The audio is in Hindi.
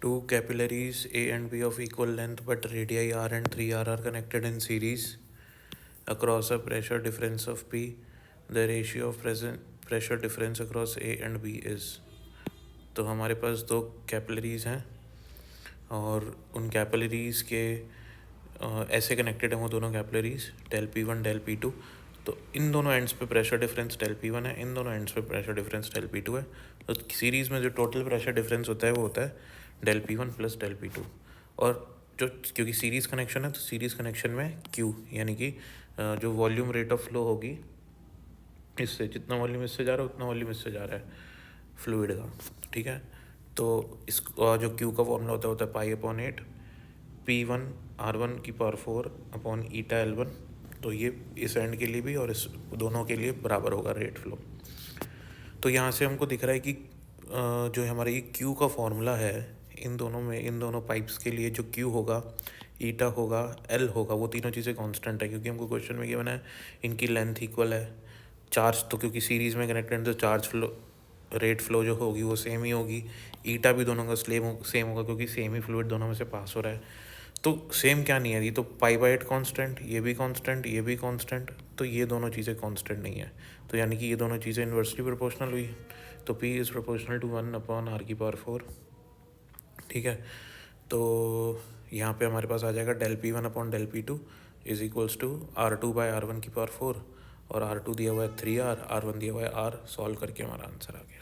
Two capillaries A and B of equal length but radii r and 3r are connected in series across a pressure difference of P. The ratio of present pressure difference across A and B is. तो हमारे पास दो कैपिलरीज हैं और उन कैपिलरीज के ऐसे कनेक्टेड हैं वो दोनों capillaries del P1 del P2. तो इन दोनों एंड्स पे प्रेशर डिफरेंस डेल P1 है, इन दोनों एंड्स पे प्रेशर डिफरेंस डेल P2 है. तो सीरीज़ में जो टोटल प्रेशर डिफरेंस होता है वो होता है del P1 plus del P2. और जो क्योंकि सीरीज़ कनेक्शन है तो सीरीज़ कनेक्शन में Q यानी कि जो वॉल्यूम रेट ऑफ फ्लो होगी इससे, जितना वॉल्यूम इससे जा रहा है उतना वॉल्यूम इससे जा रहा है फ्लूइड का. ठीक है. तो इस जो Q का फॉर्मूला होता है पाई अपॉन 8 P1 R1 की पावर 4 अपॉन ईटा L1. तो ये इस एंड के लिए भी और इस दोनों के लिए बराबर होगा रेट फ्लो. तो यहाँ से हमको दिख रहा है कि जो हमारा ये Q का फॉर्मूला है इन दोनों में, इन दोनों पाइप्स के लिए जो Q होगा, ईटा होगा, L होगा, वो तीनों चीज़ें कांस्टेंट है क्योंकि हमको क्वेश्चन में गिवन है इनकी लेंथ इक्वल है. चार्ज तो क्योंकि सीरीज़ में कनेक्टेड तो चार्ज फ्लो रेट फ्लो जो होगी वो सेम ही होगी. ईटा भी दोनों का सेम होगा क्योंकि सेम ही फ्लूइड दोनों में से पास हो रहा है. तो सेम क्या नहीं है, ये तो पाई बाई 8 कॉन्स्टेंट, ये भी कॉन्स्टेंट, ये भी कॉन्स्टेंट. तो ये दोनों चीज़ें कॉन्स्टेंट नहीं है. तो यानी कि ये दोनों चीज़ें इन्वर्सली प्रोपोर्शनल हुई. तो P is proportional to 1 upon R की पावर 4. ठीक है. तो यहाँ पे हमारे पास आ जाएगा del P1 upon del P2 is equals to R2 by R1 की पावर 4. और R2 दिया हुआ है 3R, R1 दिया हुआ है R. सॉल्व करके हमारा आंसर आ गया.